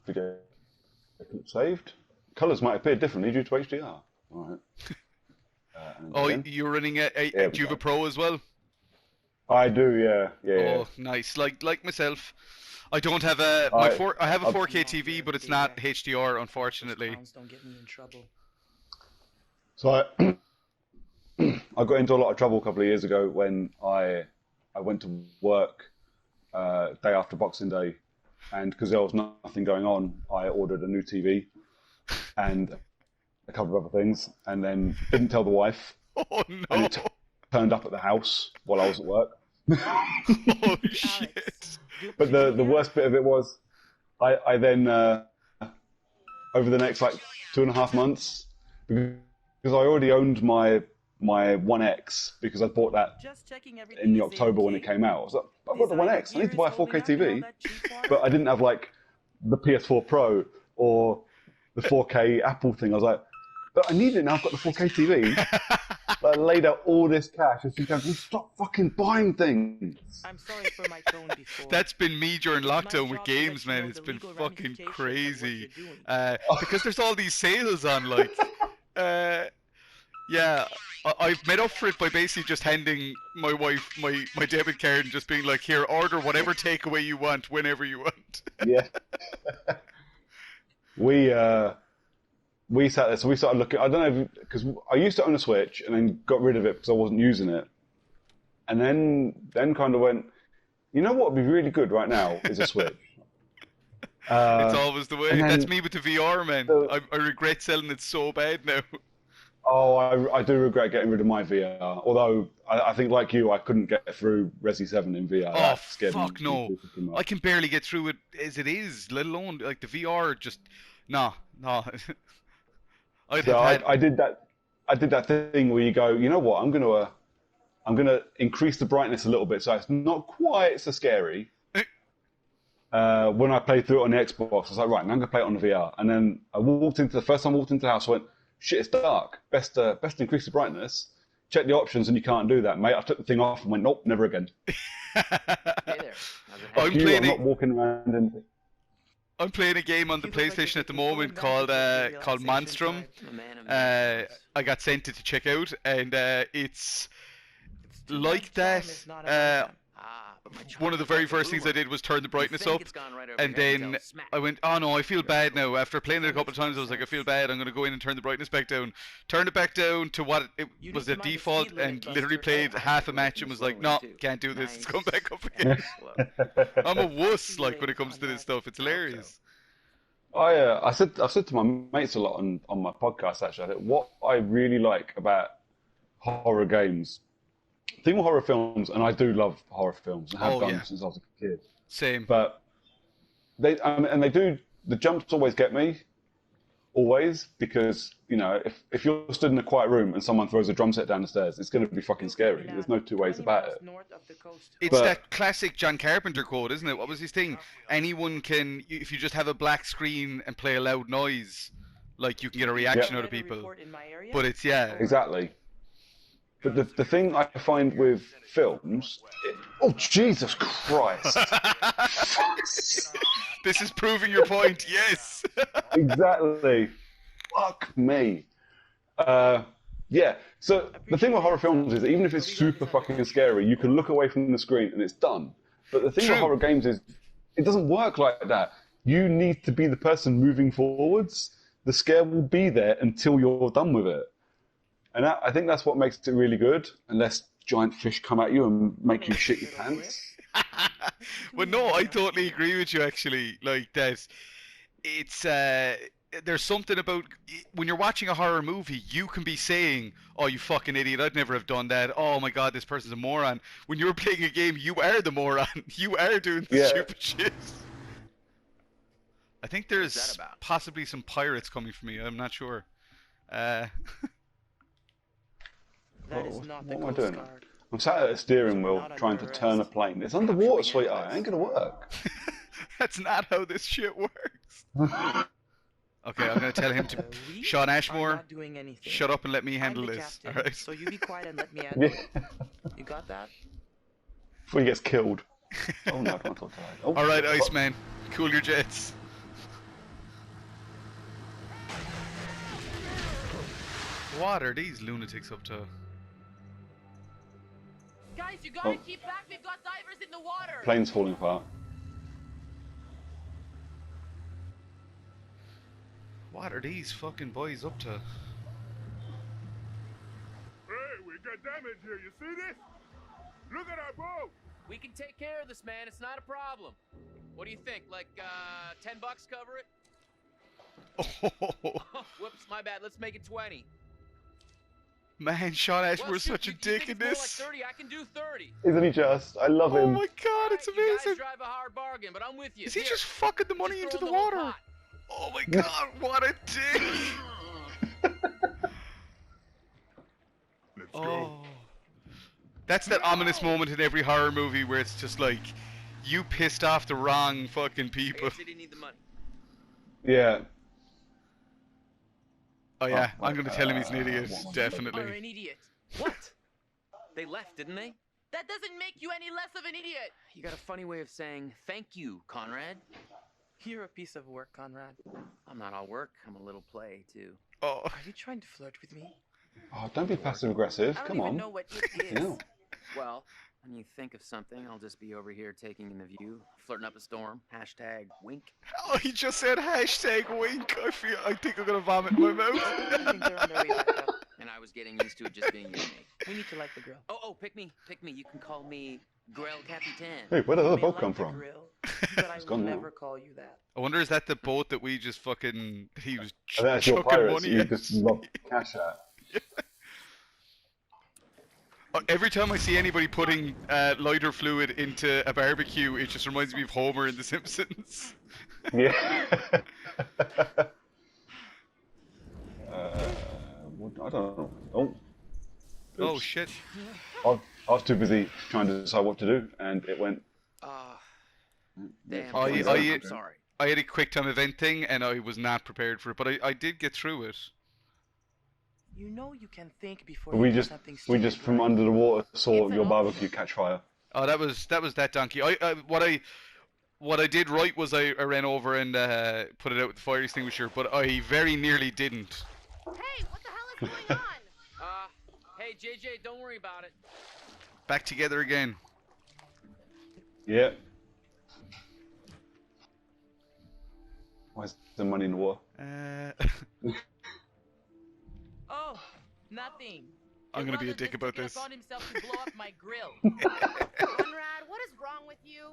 video saved. Colours might appear differently due to HDR. All right. Oh, you're running a do you have a Pro as well? I do, yeah. Oh, nice. Like myself. I don't have I have a 4K TV, but it's not HDR, unfortunately. Don't get me in trouble. So I, I got into a lot of trouble a couple of years ago when I went to work day after Boxing Day, and because there was nothing going on, I ordered a new TV and a couple of other things, and then didn't tell the wife. Oh no! And it turned up at the house while I was at work. Oh shit! But the worst bit of it was, I then over the next like 2.5 months, because I already owned my 1X because I bought that in the October when it came out. I was like, I've got the 1X. I need to buy a 4K TV, but I didn't have like the PS4 Pro or the 4K Apple thing. I was like, but I need it now. I've got the 4K TV. But I laid out all this cash and said, stop fucking buying things. I'm sorry for my tone before. That's been me during lockdown with games, man. It's been fucking crazy. Because there's all these sales on, like, yeah, I've made up for it by basically just handing my wife my debit card and just being like, here, order whatever takeaway you want, whenever you want. Yeah. We sat there, so we started looking. I don't know, because I used to own a Switch and then got rid of it because I wasn't using it, and then kind of went, you know what would be really good right now is a Switch. It's always the way. Then, that's me with the VR, man. I regret selling it so bad now. Oh, I do regret getting rid of my VR. Although I think, like you, I couldn't get through Resi 7 in VR. Oh fuck no! I can barely get through it as it is, let alone like the VR. Just no. I did that thing where you go, you know what? I'm gonna increase the brightness a little bit so it's not quite so scary. When I played through it on the Xbox, I was like, right, now I'm gonna play it on the VR. And then the first time I walked into the house, I went, shit, it's dark. Best increase the brightness. Check the options, and you can't do that, mate. I took the thing off and went, nope, never again. Hey there. I'm not walking around and. I'm playing a game on the PlayStation at the moment called Monstrum. I got sent it to check out, and it's like that. One of the very first things I did was turn the brightness up, and then I went, oh no, I feel bad now. After playing it a couple of times, I was like, I feel bad, I'm going to go in and turn the brightness back down. Turned it back down to what it was the default, and literally played half a match and was like, no, can't do this, it's going back up again. I'm a wuss, like, when it comes to this stuff. It's hilarious. I said to my mates a lot on my podcast, actually, I think what I really like about horror games, the thing with horror films, and I do love horror films and have done since I was a kid. Same. But they do, the jumps always get me, always, because, you know, if you're stood in a quiet room and someone throws a drum set down the stairs, it's going to be fucking scary. There's no two ways about it. It's that classic John Carpenter quote, isn't it? What was his thing? Anyone can, if you just have a black screen and play a loud noise, like, you can get a reaction out of people. But it's, Exactly. But the thing I find with films... Oh, Jesus Christ! This is proving your point, yes! Exactly. Fuck me. Yeah, so the thing with horror films is that even if it's super fucking scary, you can look away from the screen and it's done. But the thing with horror games is, it doesn't work like that. You need to be the person moving forwards. The scare will be there until you're done with it. And I think that's what makes it really good, unless giant fish come at you and make you shit your pants. Well, no, I totally agree with you, actually. Like, that, it's, there's something about, when you're watching a horror movie, you can be saying, oh, you fucking idiot, I'd never have done that. Oh my god, this person's a moron. When you're playing a game, you are the moron. You are doing the stupid shit. I think there's possibly some pirates coming for me, I'm not sure. What am I doing? I'm sat at a steering wheel trying to turn a plane. It's underwater, sweetheart. It ain't gonna work. That's not how this shit works. Okay, I'm gonna tell him to... Sean Ashmore, shut up and let me handle this. Alright? So you be quiet and let me handle it. You got that? Before he gets killed. Oh no, I can't talk to that. Alright, Iceman. Cool your jets. What are these lunatics up to? Guys, you gotta keep back. We've got divers in the water. Plane's falling apart. What are these fucking boys up to? Hey, we got damage here. You see this? Look at our boat. We can take care of this, man. It's not a problem. What do you think? Like, $10 cover it? Oh, Whoops, my bad. Let's make it 20. man, Sean Ash, Well, we're shoot, such a you dick think in it's this. more like 30? I can do 30. Isn't he just? I love Oh him. my god, it's You amazing. guys drive a hard bargain, but I'm with you. Is he Here, just fucking the money just into throw the in whole water? pot. Oh my god, what a dick! Let's Oh. go. That's that ominous moment in every horror movie where it's just like, you pissed off the wrong fucking I people. guess they didn't need the money. Yeah. Oh yeah, Oh, I'm gonna tell him he's an idiot, what was You're definitely. an idiot. What? They left, didn't they? That doesn't make you any less of an idiot. You got a funny way of saying thank you, Conrad. You're a piece of work, Conrad. I'm not all work. I'm a little play, too. Oh, Are you trying to flirt with me? Oh, don't be passive aggressive. I don't Come even on. know what it is. No. Well, when you think of something, I'll just be over here taking in the view, flirting up a storm. Hashtag wink. oh, he just said hashtag wink. I think I'm gonna vomit in my I mouth. think they're on their way back up. And I was getting used to it just being you and me. We need to like the grill. Oh, pick me. You can call me Grell Capitan. Hey, where did You the may boat like come the from? grill, but I will gone now. never call you that. I wonder is that the boat that we just fucking he was I think that's your chucking pirates. money You at? just love cash at. Every time I see anybody putting lighter fluid into a barbecue, it just reminds me of Homer in The Simpsons. Yeah. I don't know. Oh. Oh Oops. shit! I was too busy trying to decide what to do, and it went. Damn. I'm sorry. I had a quick time event thing, and I was not prepared for it, but I did get through it. You know you can think before We you do just something we stupid, just from right? under the water saw It's your an barbecue catch fire. Oh, that was that donkey. What I did right was I ran over and put it out with the fire extinguisher, but I very nearly didn't. Hey, what the hell is going on? Hey, JJ, don't worry about it. Back together again. Yeah. Why is there money in the water? Oh, nothing. I'm Your gonna be a brother dick just about took it this. upon himself to blow up my grill. Conrad, what is wrong with you?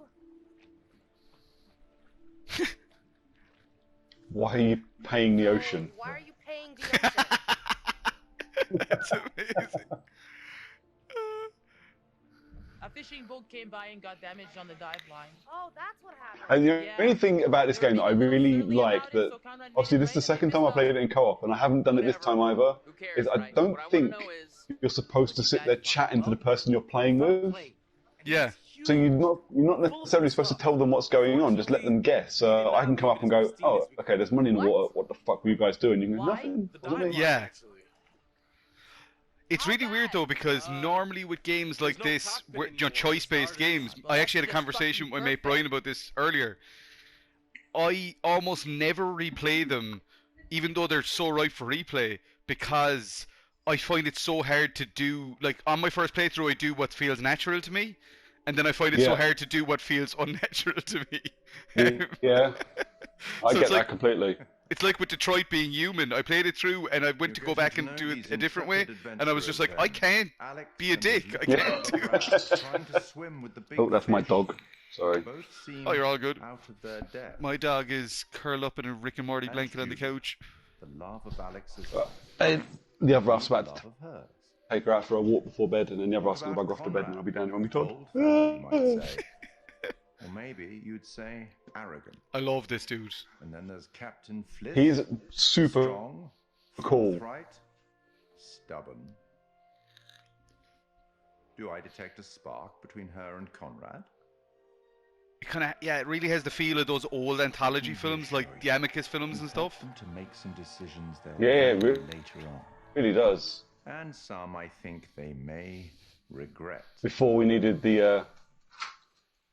Why are you paying the ocean? Why are you paying the ocean? That's amazing. A fishing boat came by and got damaged on the dive line. Oh, that's what happened. And the Yeah. only thing about this They were game that I being a little really silly like about it, that so Conrad made obviously it this is the right, second and time I missed played out. it in co-op, and I haven't done it this time either. Who cares, Is I right? don't What I wanna think know is, you're supposed to sit there chatting to the person you're playing with. Yeah. So you're not necessarily supposed to tell them what's going on. Just let them guess. I can come up and go, oh, okay, there's money in the water. What the fuck were you guys doing? You can go, Why? nothing. Wasn't me." Yeah. It's really weird though because normally with games like this, where, choice-based games, I actually had a conversation with my mate Brian about this earlier. I almost never replay them, even though they're so ripe for replay, because I find it so hard to do. Like on my first playthrough, I do what feels natural to me, and then I find it so Yeah. hard to do what feels unnatural to me. Yeah, I So get it's that like- completely. It's like with Detroit being human. I played it through and I went to go back and do it a different way, and I was just like, I can't be a dick. I can't do it. Oh, that's my dog. Sorry. Oh, you're all good. Out of their depth. My dog is curled up in a Rick and Morty blanket on the couch. The love of Alex's And the other half's about love to of hers. take her out for a walk before bed, and then the other half's going to bug off to bed, and I'll be down here on my Todd. Bold fellow, you might say. Or maybe you'd say arrogant. I love this dude. And then there's Captain Fliss. He's super strong, cool. forthright, stubborn. Do I detect a spark between her and Conrad? It kind of, yeah, it really has the feel of those old anthology films, like the Amicus films and stuff. Them to make some decisions they'll Yeah, regret really. later on. Really does. And some I think they may regret. Before we needed the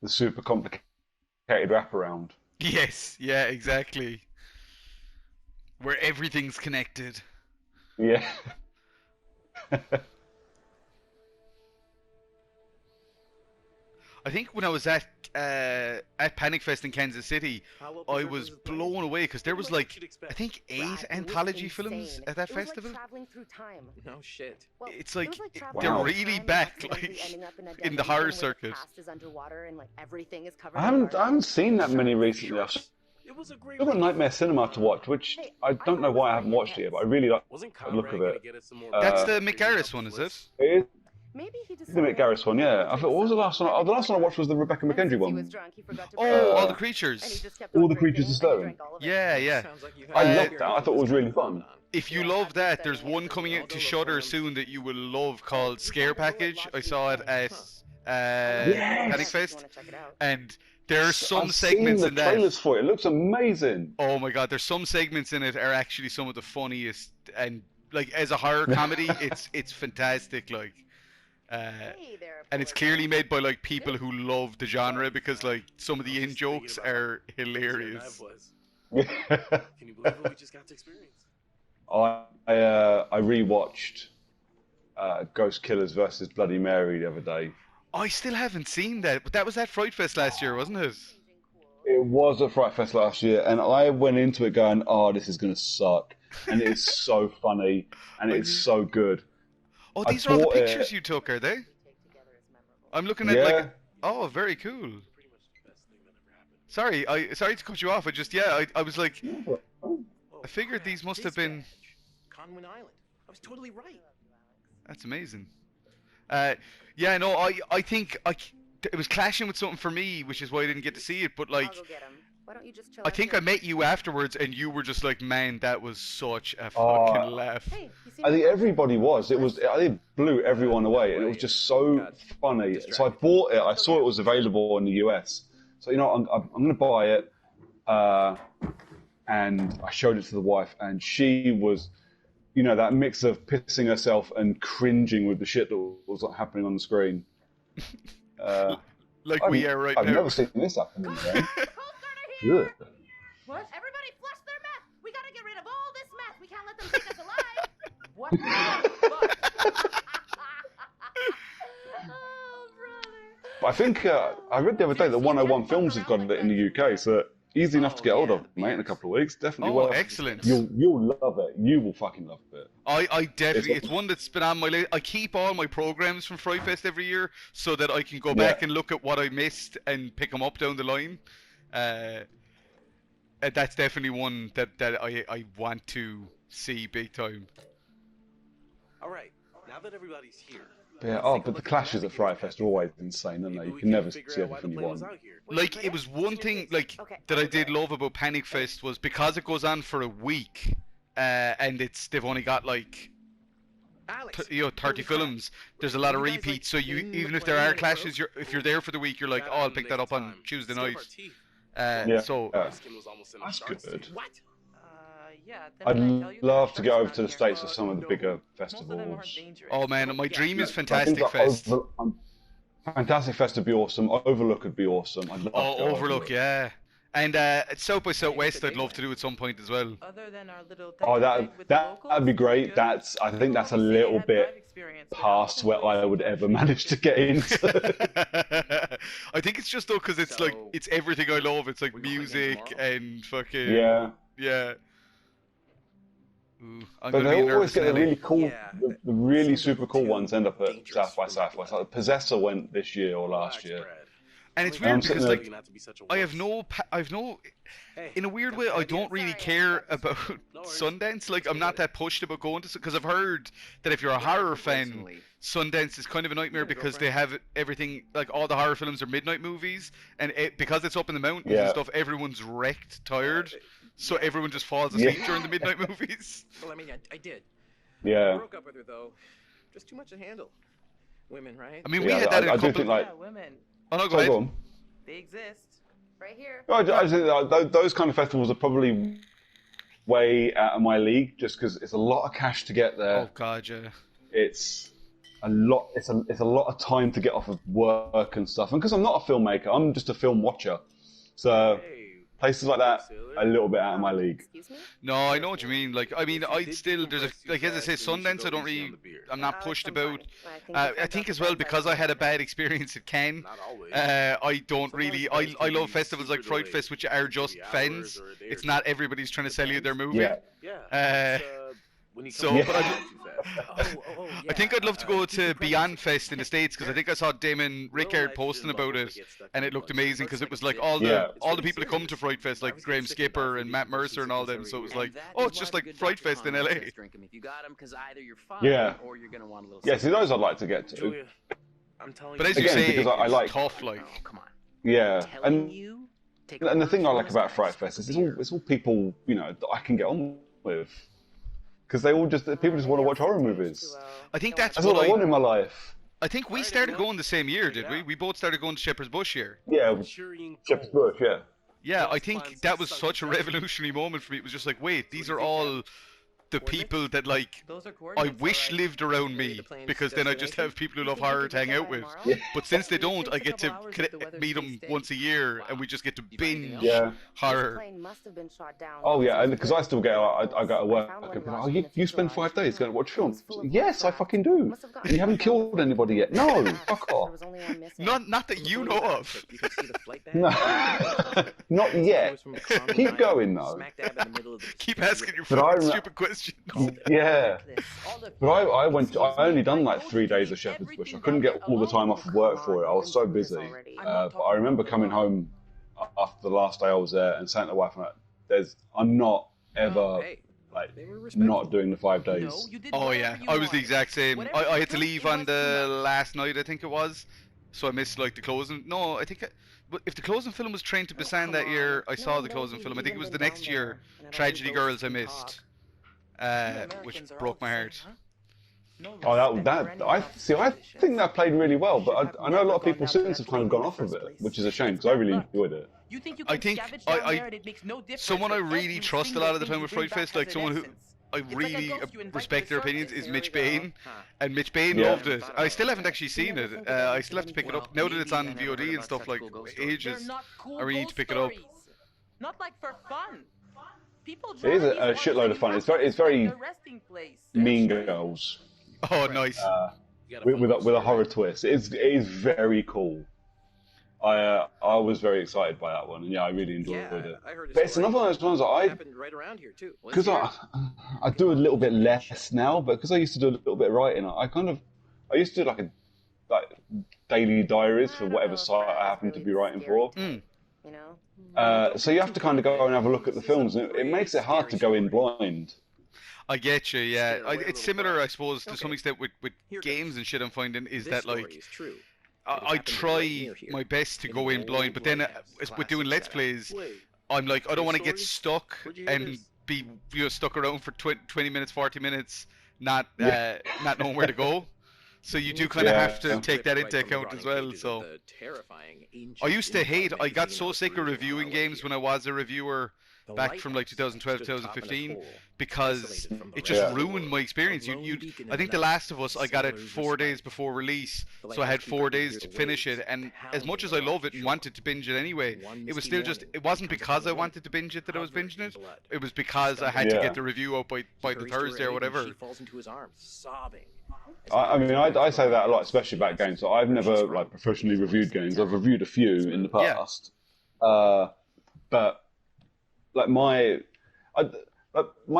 super complicated wraparound. Yes, yeah, exactly. Where everything's connected. Yeah. I think when I was at Panic Fest in Kansas City, I was blown away because there was like I think 8 Brad, it was anthology films insane. at that It was festival. like traveling through time. No shit. Well, It's it like was like it- traveling they're Wow. through really time and back accidentally like ending up in a in the dimension horror where circuit. The past is underwater and like everything is covered I in haven't particles. seen that many recently. I've It was a great still got Nightmare Cinema to watch, which Hey, I don't know why I haven't watched it yet, but I really like Wasn't the look of it. That's Uh, the McGarris one, is it? It Maybe he is the Mick Garris one, yeah. I thought what was the last one? Oh, the last one I watched was the Rebecca And McKendry since he one. was drunk, he forgot to Oh, bring all it. the And he creatures. just kept All on the drinking, Creatures of and he Stone. drank all of it. Yeah, yeah. I loved that. I thought it was really fun. If you Yeah, love I've that, been there's studying one it. coming out to Shudder soon that you will love called Scare Package. I saw it at Panic Yes. Fest, You wanna check it out? and there are some I've segments seen in the that. trailers for it. It looks amazing. Oh my god, there's some segments in it are actually some of the funniest, and like as a horror comedy, it's fantastic. Like, Hey there, and it's polar clearly bear. made by like people who love the genre because like some of the in jokes are hilarious. Can you believe what we just got to experience? I rewatched Ghost Killers versus Bloody Mary the other day. I still haven't seen that, but that was at Fright Fest last year, wasn't it? It was at Fright Fest last year, and I went into it going, "Oh, this is gonna suck," and it's so funny and it's so good. Oh, I these are all the bought it. pictures you took, are they? I'm looking at Yeah. like, oh, very cool. Sorry, sorry to cut you off. I was like, I figured these must have been. Conwin Island. I was totally right. That's amazing. Yeah, no, I think it was clashing with something for me, which is why I didn't get to see it. But like, I'll go get him. Why don't you just chill I out think here? I met you afterwards, and you were just like, man, that was such a Oh, fucking laugh. Hey, you seem I think fine. everybody was. I think it blew everyone away, and it was just so funny. So I bought it. I saw it was available in the US. So I'm going to buy it, and I showed it to the wife, and she was, that mix of pissing herself and cringing with the shit that was happening on the screen. Like we are right I've now. never seen this happen. Man. Coast Guard are here! Ugh. What? Everybody flush their meth! We gotta get rid of all this meth! We can't let them take us alive! What? Oh, brother. But I think I read the other day that 101 Films have got it in the UK, so easy enough to get hold of, mate. In a couple of weeks, definitely. Oh, worth. excellent. You'll love it. You will fucking love it. I definitely, it's one that's been on my list. I keep all my programs from Fright Fest every year so that I can go back and look at what I missed and pick them up down the line. That's definitely one that I want to see big time. All right, now that everybody's here. Yeah, but the clashes at Fright Fest are always insane, aren't they? You can never see everything you want. Like, it was one thing like that I did love about Panic Fest was because it goes on for a week, and they've only got like 30 films. There's a lot of repeats, so you even if there are clashes, if you're there for the week, you're like, oh, I'll pick that up on Tuesday night. So That's good. What? Yeah. Then did I tell you I'd that love the to go sharks over around to the here- States for some of the bigger Most of them aren't festivals. dangerous. oh man, my dream is I think Fantastic that Fest. Fantastic Fest would be awesome. Overlook would be awesome. I'd love to Oh, go Overlook, yeah. And South by Southwest, I'd love to do at some point as well. Other than our little Oh, date with the locals, that'd be great. good. I think that's a People little always say I had bit life experience, but past where I would ever manage to get into. I think it's just though because it's like it's everything I love. It's like we going again music tomorrow? and fucking Yeah. Ooh, I'm But gonna they be always nervous. get the Nelly. really cool, Yeah. the really Some of super cool too ones end up at dangerous South by for Southwest. my Like Possessor went this year or last year. And it's And I'm weird sitting because there- like I have no. In a weird way, I don't really care about Sundance. Like, I'm not that pushed about going to because I've heard that if you're a horror fan, Sundance is kind of a nightmare because they have everything. Like, all the horror films are midnight movies, and because it's up in the mountains and stuff, everyone's wrecked, tired, so everyone just falls asleep during the midnight movies. Well, I mean, I did. Yeah. Broke up with her though. Just too much to handle. Women, right? I mean, we had that in a I do couple. think like. Yeah, women. Oh no, go Sorry, ahead. go on. They exist. Right here. I think that those kind of festivals are probably way out of my league, just because it's a lot of cash to get there. Oh god, yeah. It's a lot. It's a lot of time to get off of work and stuff. And because I'm not a filmmaker, I'm just a film watcher. So places like that, a little bit out of my league. Excuse me? No, I know what you mean. Like, I mean, I'd still there's a like as I say, Sundance. I'm not pushed about. I think as well because I had a bad experience at Cannes. I don't really. I love festivals like Fright Fest, which are just fans. It's not everybody's trying to sell you their movie. Yeah. So, Yeah. but I think I'd love to go to Beyond Fest in the States because I think I saw Damon Rickard posting about it, and it looked amazing because it was like all the people that come to Fright Fest, like Graham Skipper and Matt Mercer and all them. So it was like, oh, it's just like Fright Fest in LA. Yeah. Yeah, see, those I'd like to get to. Julia, I'm telling But as you, you Again, say, because I it's like- tough. Like, Come on. Yeah, and Take the thing I one like about glass Fright Fest is beer. it's all people, you know, that I can get on with. Because people just want to watch horror movies. I think that's That's all what I want in my life. I think we started going the same year, did we? We both started going to Shepherd's Bush here. Yeah, Shepherd's Bush, yeah. Yeah, I think that was such a revolutionary moment for me. It was just like, wait, these are all the people that like Those are I coordinates, wish alright. lived around me because then I just have people who love horror to hang out with. Yeah. But since they don't, I Takes a get to couple hours if the weather meet them stays steady. once a year and we just get to binge Yeah. horror. Plane must have been shot down. Oh yeah, and because I still get, I go to work and people are like, oh, you spend 5 days going to watch films? Yes, I fucking do. And you haven't killed anybody yet? No, fuck off. Not that you know of. You can see the flight No, not It yet. goes from a common Keep line going though. smack dab in the middle of the Keep asking your But I fucking re- stupid questions. Yeah, but I only done like 3 days of Shepherd's Bush. I couldn't get all the time off of work for it. I was so busy. But I remember coming home after the last day I was there and saying to the wife, I'm not ever like They were respectful. not doing the 5 days. No, you did Oh whatever yeah, you I was the wanted. exact same. Whatever I you had to took, leave it on was the too much. last night, I think it was. So I missed like the closing. No, I think if the closing film was Train to Busan that year, I saw the closing film. I think it was the next year, Tragedy Girls, I missed, which broke my heart. Oh, I think that played really well, but I know a lot of people since have kind of gone off of it, which is a shame because I really enjoyed it. You think you I can think scavenge down I- there and it makes no difference, someone I but really every trust a single lot of the thing time you with bring Fright Fest, back like has someone an who essence. I It's like a really ghost you invite respect to their the opinions circus. is Mitch There we go. Bain, and Mitch Bain Yeah. loved it. I still haven't actually seen it. I still have to pick it up now that it's on Maybe I never heard VOD and about stuff such like cool ghost stories. ages. They're not cool I really need ghost to pick it up. stories. Not like for fun. People It is draw a these ones shitload and of fun. you It's have to very respect their resting place. Mean Girls Oh, nice. with a horror twist. It is very cool. I was very excited by that one, and yeah, I really enjoyed it. I heard a But it's story. another one of those ones that I happened right around here too. because I do a little bit less now, but because I used to do a little bit of writing, I used to do like daily diaries for whatever site I happened to be writing for. Mm. You know? So you have to kind of go and have a look at the films, and it makes it hard to go in blind. I get you, yeah. It's similar, I suppose, to some extent with games and shit I'm finding, is that like I try my best to go in blind, but then with doing Let's Plays, I'm like, I don't want to get stuck and be stuck around for 20 minutes, 40 minutes, not knowing where to go. So you do kind of have to take that into account as well. So I got so sick of reviewing games when I was a reviewer back from like 2012, 2015, because it just ruined my experience. I think The Last of Us, I got it 4 days before release, so I had 4 days to finish it. And as much as I love it and wanted to binge it anyway, it was still just, it wasn't because I wanted to binge it that I was binging it. It was because I had to get the review out by the Thursday or whatever. She falls into his arms, sobbing. I mean, I say that a lot, especially about games. So I've never like professionally reviewed games. I've reviewed a few in the past, but like my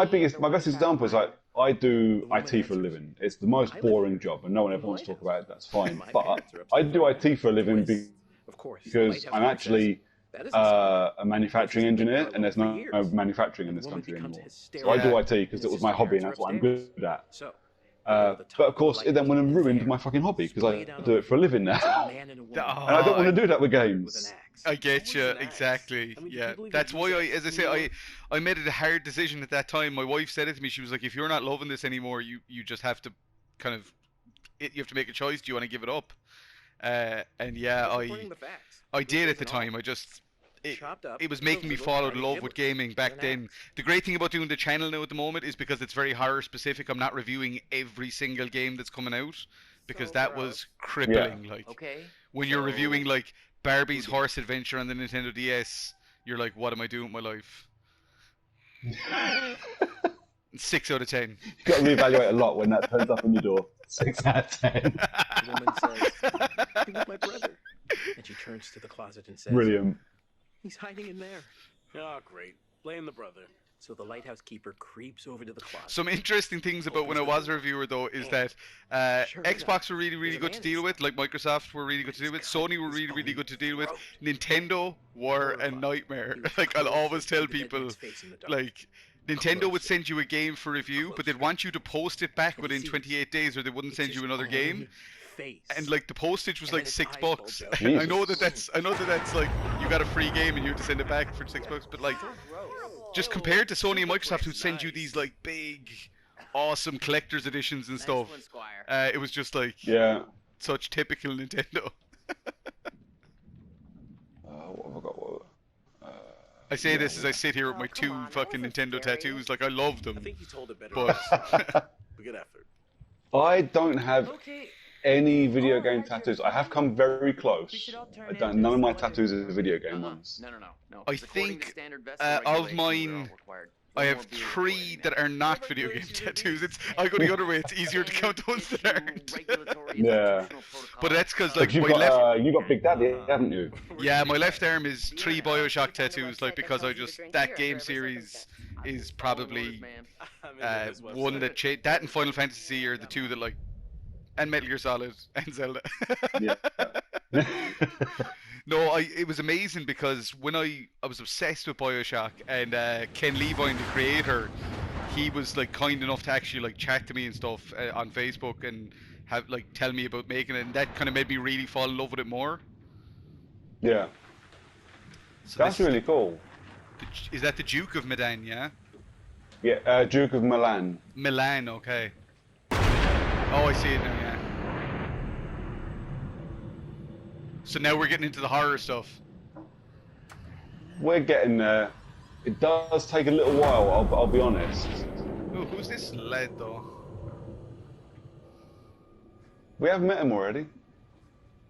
best example is like I do IT for a living. It's the most boring job, and no one ever wants to talk about it. That's fine, but I do IT for a living because I'm actually a manufacturing engineer, and there's no manufacturing in this country anymore. So I do IT because it was my hobby, and that's what I'm good at. But of course, it then went and ruined my fucking hobby because I do it for a living now, and I don't want to do that with games. I get you, exactly. Yeah, that's why as I say, I made it a hard decision at that time. My wife said it to me. She was like, "If you're not loving this anymore, you just have to kind of, you have to make a choice. Do you want to give it up?" And yeah, I did at the time. It was making me fall out of love with gaming back then. The great thing about doing the channel now at the moment is because it's very horror specific. I'm not reviewing every single game that's coming out because that was crippling. Like when you're reviewing like Barbie's Horse Adventure on the Nintendo DS, you're like, what am I doing with my life? 6 out of 10. You've got to reevaluate a lot when that turns up on your door. 6 out of 10. The woman says, "He was my brother." And she turns to the closet and says, Brilliant. "He's hiding in there." Oh, great. Blame the brother. So the lighthouse keeper creeps over to the closet. Some interesting things about when I was a reviewer, though, is that Xbox were really, really good to deal with, like Microsoft were really good to deal with, Sony were really, really good to deal with, Nintendo were a nightmare. Like, I'll always tell people, like, Nintendo would send you a game for review, but they'd want you to post it back within 28 days or they wouldn't send you another game. And like the postage was like $6. I know that that's like you got a free game and you have to send it back for $6, but like just compared to Sony and Microsoft who'd send you these like big, awesome collector's editions and stuff, it was just like such typical Nintendo. What have I got? I say this as I sit here with my 2 fucking Nintendo tattoos. Like I love them, I think you told it better. but Good effort. I don't have any video game tattoos. I have come very close. None of my tattoos are video game ones. No. I think of mine, I have 3 that are not video game tattoos. I go the other way. It's easier to count the ones that aren't. Yeah. But that's because like you my left. You got Big Daddy, haven't you? Yeah, my left arm is 3 BioShock tattoos. Like because I just that game series is probably one that that and Final Fantasy are the 2 that like. And Metal Gear Solid and Zelda. Yeah. No, it was amazing because when I was obsessed with BioShock and Ken Levine, the creator, he was like kind enough to actually like chat to me and stuff on Facebook and have like tell me about making it, and that kind of made me really fall in love with it more. Yeah. So that's really cool. Is that the Duke of Medan? Yeah. Yeah, Duke of Milan. Milan, okay. Oh, I see it now, yeah. So now we're getting into the horror stuff. We're getting there. It does take a little while, I'll be honest. Ooh, who's this lad, though? We have met him already.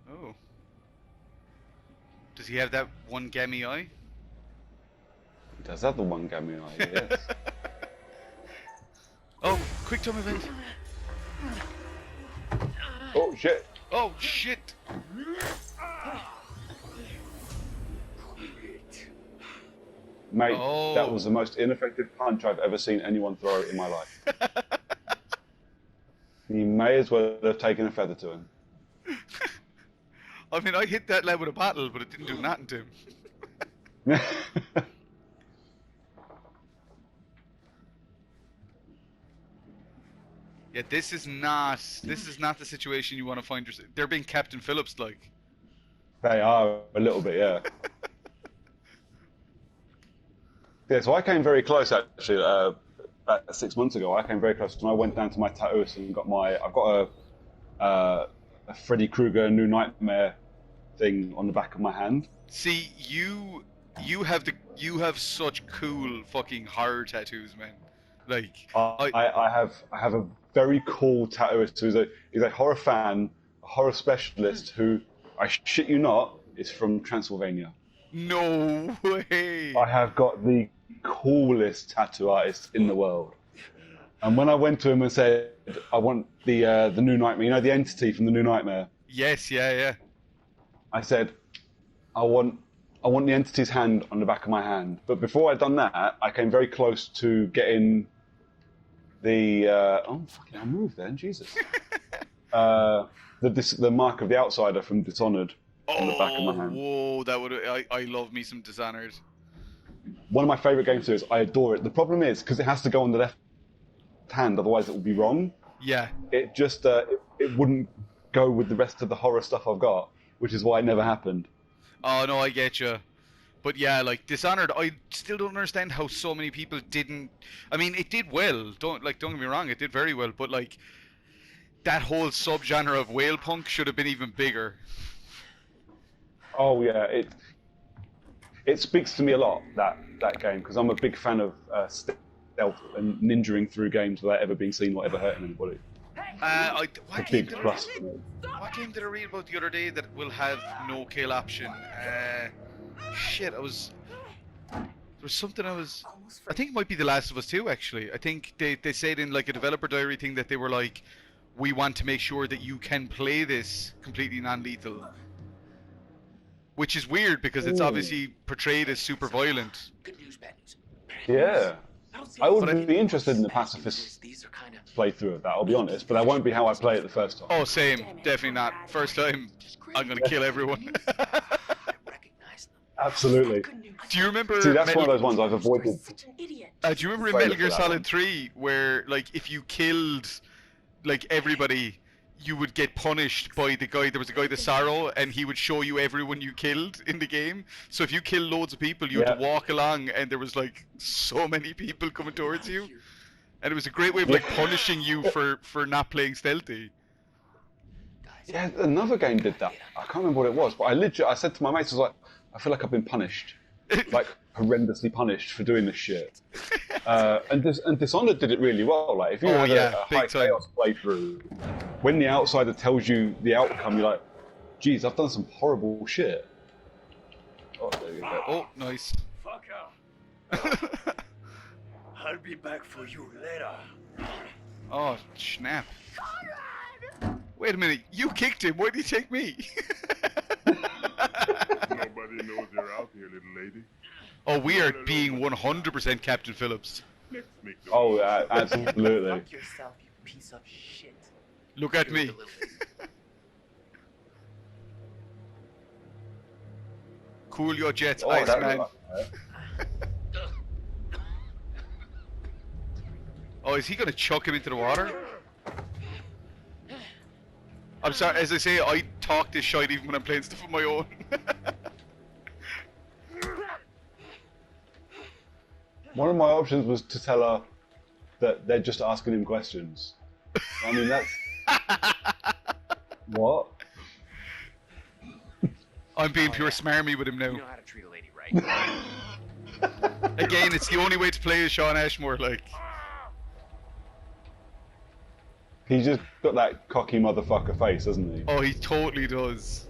Oh. Does he have that one gammy eye? He does have the one gammy eye, yes. Oh, quick time event. Oh, shit. Oh, shit. Mate, that was the most ineffective punch I've ever seen anyone throw in my life. You may as well have taken a feather to him. I mean, I hit that lad with a paddle, but it didn't do nothing to him. Yeah, this is not the situation you want to find yourself. They're being Captain Phillips like. They are a little bit, yeah. Yeah, so I came very close actually. About 6 months ago, I came very close when I went down to my tattooist and I've got a Freddy Krueger New Nightmare thing on the back of my hand. See, you have such cool fucking horror tattoos, man. Like I have a very cool tattooist who's a horror fan, a horror specialist who, I shit you not, is from Transylvania. No way. I have got the coolest tattoo artist in the world. And when I went to him and said, I want the New Nightmare, you know, the entity from the New Nightmare. Yes, yeah. I said, I want the entity's hand on the back of my hand. But before I'd done that, I came very close to getting the oh fucking I moved then, Jesus. The mark of the outsider from Dishonored on the back of my hand. Whoa, that would I love me some Dishonored. One of my favourite game series. I adore it. The problem is because it has to go on the left hand, otherwise it will be wrong. Yeah. It just it wouldn't go with the rest of the horror stuff I've got, which is why it never happened. Oh no, I get you. But yeah, like Dishonored, I still don't understand how so many people didn't. I mean, it did well. Don't get me wrong, it did very well. But like, that whole subgenre of whale punk should have been even bigger. Oh yeah, it speaks to me a lot, that game, because I'm a big fan of stealth and ninjaing through games without ever being seen or ever hurting anybody. What game did I read about the other day that will have no kill option? Shit, There was something I think it might be The Last of Us 2 actually. I think they said in like a developer diary thing that they were like, we want to make sure that you can play this completely non-lethal. Which is weird because it's obviously portrayed as super violent. Yeah. I would be interested in the pacifist playthrough of that, I'll be honest, but that won't be how I play it the first time. Oh, same. Definitely not. First time, I'm gonna kill everyone. Absolutely. Do you remember? See, that's one of those ones I've avoided. Do you remember in Metal Gear Solid 3 where, like, if you killed, like, everybody, you would get punished by the guy? There was a guy, the Sorrow, and he would show you everyone you killed in the game. So if you killed loads of people, you had to walk along, and there was like so many people coming towards you, and it was a great way of like punishing you for not playing stealthy. Yeah, another game did that. I can't remember what it was, but I said to my mates, I was like, I feel like I've been punished, like horrendously punished for doing this shit. And Dishonored did it really well. Like if you had a high chaos playthrough, when the outsider tells you the outcome, you're like, geez, I've done some horrible shit. Oh, there you go. Oh, nice. Fuck out. I'll be back for you later. Oh, snap. Wait a minute, you kicked him, why did he take me? Nobody knows you're out here, little lady. Oh, we are being 100% Captain Phillips. Oh, absolutely. Fuck yourself, you piece of shit. Look at me. Cool your jets, Iceman. Oh, is he gonna chuck him into the water? I'm sorry, as I say, I talk this shite even when I'm playing stuff on my own. One of my options was to tell her that they're just asking him questions. I mean, that's... What? I'm being pure smarmy with him now. You know how to treat a lady right. Again, it's the only way to play as Sean Ashmore, like. He's just got that cocky motherfucker face, doesn't he? Oh, he totally does.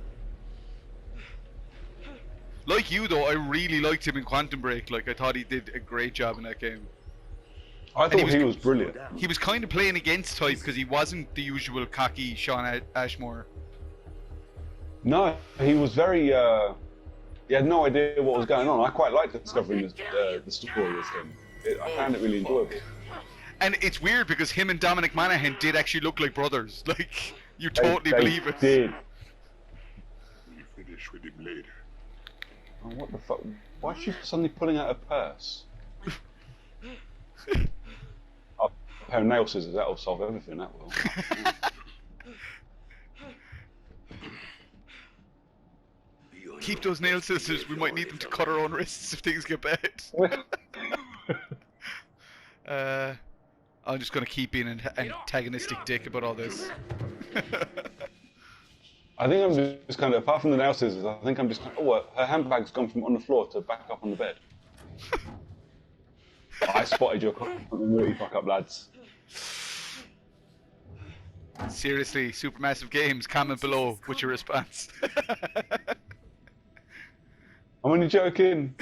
Like you, though, I really liked him in Quantum Break. Like, I thought he did a great job in that game. I thought he was brilliant. He was kind of playing against type because he wasn't the usual cocky Sean Ashmore. No, he was very... he had no idea what was going on. I quite liked discovering the story of him. I found it really enjoyable. And it's weird because him and Dominic Monaghan did actually look like brothers. Like, you totally believe it. Did. You finish with him later. Oh, what the fuck? Why is she suddenly pulling out her purse? A pair of nail scissors, that'll solve everything, that will. Keep those nail scissors, we might need them to cut our own wrists if things get bad. I'm just gonna keep being an antagonistic dick about all this. I think I'm just kind of, apart from the nail scissors, I think I'm just kind of, oh, her handbag's gone from on the floor to back up on the bed. I spotted your continuity fuck up, lads. Seriously, Supermassive Games, comment below with your response. I'm only joking.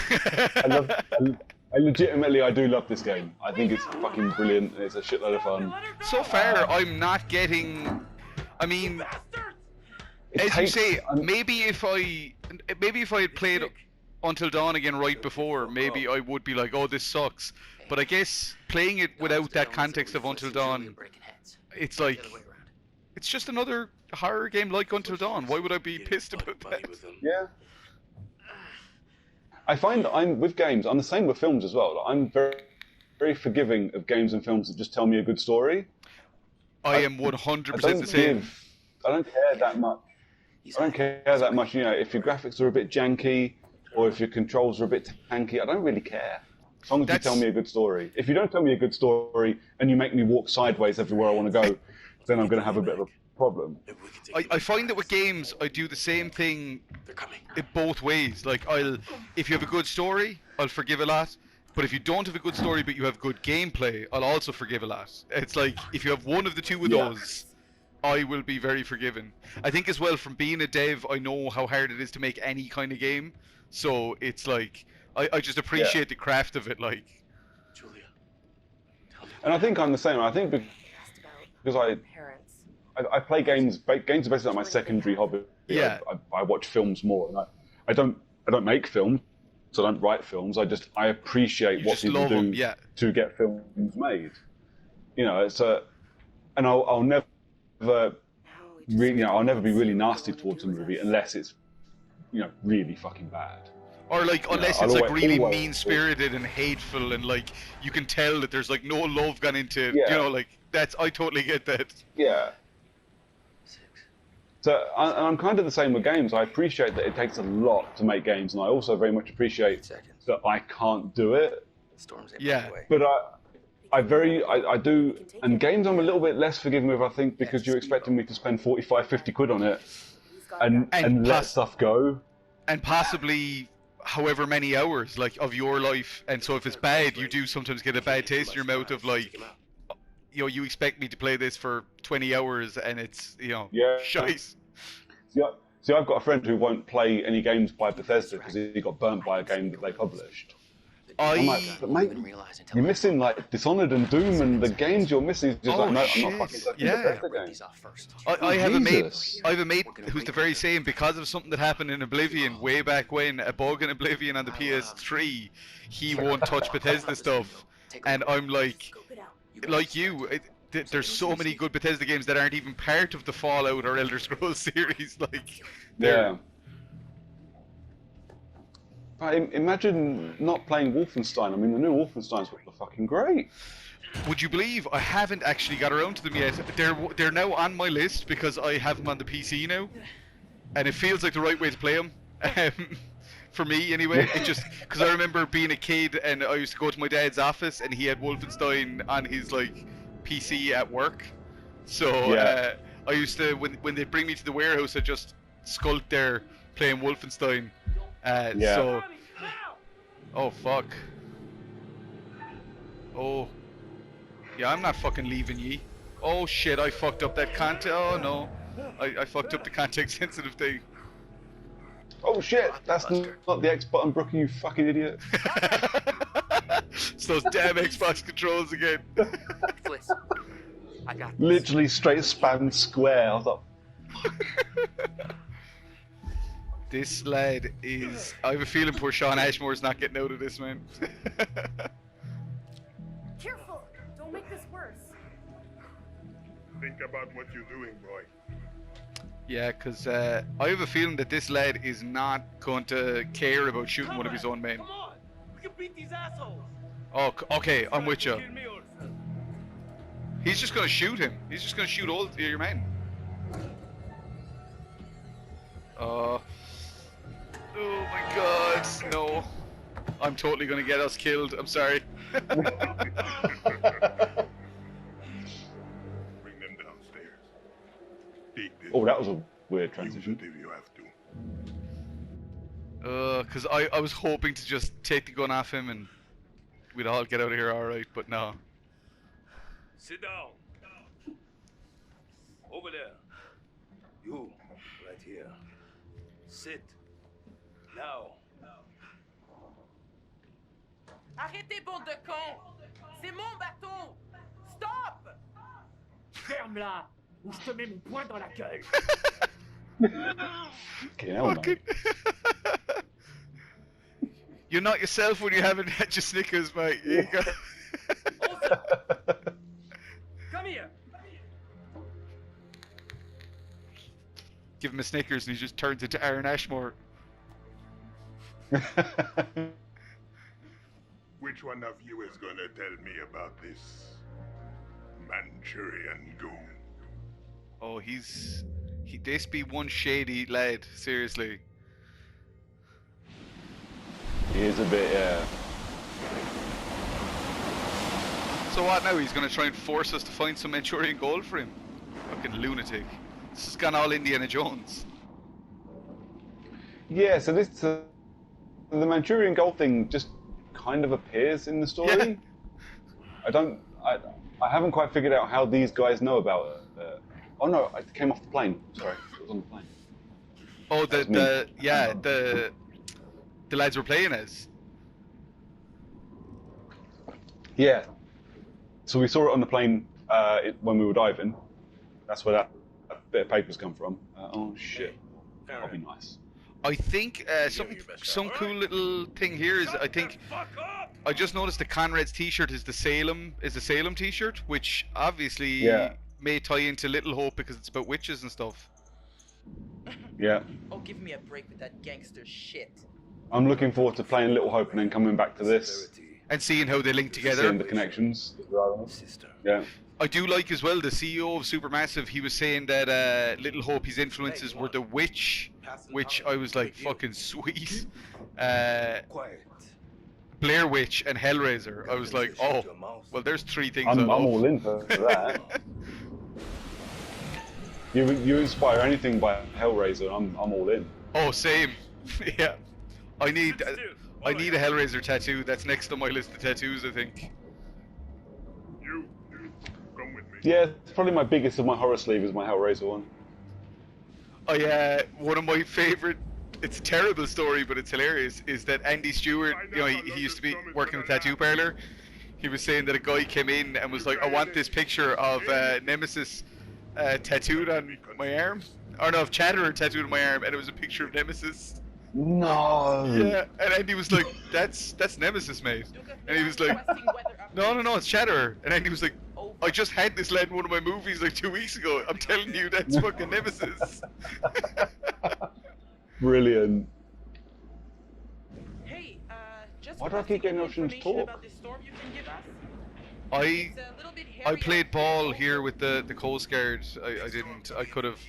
I legitimately, I do love this game. I think it's fucking brilliant. It's a shitload of fun. So far, I'm not getting. I mean, as you say, maybe if I had played Until Dawn again right before, maybe I would be like, oh, this sucks. But I guess playing it without that context of Until Dawn, it's like, it's just another horror game like Until Dawn. Why would I be pissed about that? Yeah. I find that I'm with games. I'm the same with films as well. I'm very, very forgiving of games and films that just tell me a good story. I am 100% the same. I don't care that much. I don't care that much. You know, if your graphics are a bit janky or if your controls are a bit tanky, I don't really care. As long as you tell me a good story. If you don't tell me a good story and you make me walk sideways everywhere I want to go, then I'm going to have a bit of a problem. I find that with games, I do the same thing in both ways. Like, if you have a good story, I'll forgive a lot. But if you don't have a good story, but you have good gameplay, I'll also forgive a lot. It's like, if you have one of the two of those, I will be very forgiving. I think as well, from being a dev, I know how hard it is to make any kind of game. So it's like, I just appreciate the craft of it, like. Julia. And I think I'm the same. I think because I play games. Games are basically like my secondary hobby. Yeah. I watch films more, and I don't make films, so I don't write films. I appreciate what people do to get films made. You know, and I'll never really, I'll never be really nasty towards a movie unless it's, really fucking bad. Or like, unless it's like really mean-spirited and hateful, and like you can tell that there's like no love gone into, like I totally get that. Yeah. So I'm kind of the same with games. I appreciate that it takes a lot to make games, and I also very much appreciate that I can't do it. Yeah. But I do, and games I'm a little bit less forgiving with, I think, because you're expecting me to spend 45, 50 quid on it and let stuff go. And possibly however many hours, like, of your life, and so if it's bad, you do sometimes get a bad taste in your mouth of, like, you expect me to play this for 20 hours, and it's, shite. See, I've got a friend who won't play any games by Bethesda because he got burnt by a game that they published. I'm like, but mate, you're missing like Dishonored and Doom, and the games you're missing is just like, no, I'm not fucking touching Bethesda games. I have a mate who's the very same, because of something that happened in Oblivion way back when, a bug in Oblivion on the PS3, he won't touch Bethesda stuff, and I'm like you, there's so many good Bethesda games that aren't even part of the Fallout or Elder Scrolls series, like, yeah. Imagine not playing Wolfenstein. I mean, the new Wolfensteins were fucking great. Would you believe I haven't actually got around to them yet? They're now on my list because I have them on the PC now, and it feels like the right way to play them. For me, anyway. It just because I remember being a kid and I used to go to my dad's office and he had Wolfenstein on his like PC at work. So I used to when they bring me to the warehouse, I just skulk there playing Wolfenstein. So, oh fuck. Oh, yeah, I'm not fucking leaving ye. Oh shit, I fucked up that context. Oh no, I fucked up the context-sensitive thing. Oh shit, that's not the X button, Brooker, you fucking idiot. It's those damn Xbox controls again. Literally straight spam square. I was like, this lad is... I have a feeling poor Sean Ashmore's not getting out of this, man. Careful! Don't make this worse. Think about what you're doing, boy. Yeah, because I have a feeling that this lad is not going to care about shooting one of his own men. Come on! We can beat these assholes! Oh, okay, I'm with you. He's just going to shoot him. He's just going to shoot all your men. Oh my god, no. I'm totally gonna get us killed, I'm sorry. Bring them downstairs. Oh, that was a weird transition. Use it if you have to. Cause I was hoping to just take the gun off him and we'd all get out of here alright, but no. Sit down. Over there. You, right here. Sit. Now. Arrêtez, bande de cons! C'est mon bateau! Stop! Ferme-la, ou je te mets mon poing dans la gueule. You're not yourself when you haven't had your Snickers, mate. You go. Come here. Give him a Snickers and he just turns into Aaron Ashmore. Which one of you is gonna tell me about this Manchurian goon? Oh, this be one shady lad, seriously. He is a bit, yeah. So what now? He's gonna try and force us to find some Manchurian gold for him? Fucking lunatic. This has gone all Indiana Jones. Yeah, so the Manchurian gold thing just kind of appears in the story. Yeah. I haven't quite figured out how these guys know about it. Oh no, it came off the plane. Sorry, it was on the plane. Oh, the lads we're playing as. Yeah. So we saw it on the plane when we were diving. That's where that bit of paper's come from. Oh shit. That'll be nice. I think some cool little thing here is I just noticed the Conrad's T-shirt is the Salem T-shirt, which obviously may tie into Little Hope because it's about witches and stuff. Yeah. Oh, give me a break with that gangster shit. I'm looking forward to playing Little Hope and then coming back to this. And seeing how they link together. Seeing the connections. Yeah. I do like as well the CEO of Supermassive. He was saying that Little Hope, his influences were The Witch, which I was like fucking sweet. Blair Witch and Hellraiser. I was like, oh, well, there's three things. I'm all in for that. You inspire anything by Hellraiser, I'm all in. Oh, same. Yeah. I need a Hellraiser tattoo. That's next on my list of tattoos, I think. You come with me. Yeah, it's probably my biggest of my horror sleeve is my Hellraiser one. One of my favorite. It's a terrible story, but it's hilarious. Is that Andy Stewart? You know, he used to be working in a tattoo parlor. He was saying that a guy came in and was like, "I want this picture of Nemesis tattooed on my arm, or no, of Chatterer tattooed on my arm," and it was a picture of Nemesis. No. Yeah, and Andy was like, "That's Nemesis, mate," and he was like, "No, it's Chatterer," and Andy was like, "I just had this led in one of my movies like 2 weeks ago. I'm telling you, that's fucking Nemesis." Brilliant. Hey, just why do I keep getting options to talk? about this storm you can give us? I played ball here with the Coast Guard. I didn't. I could have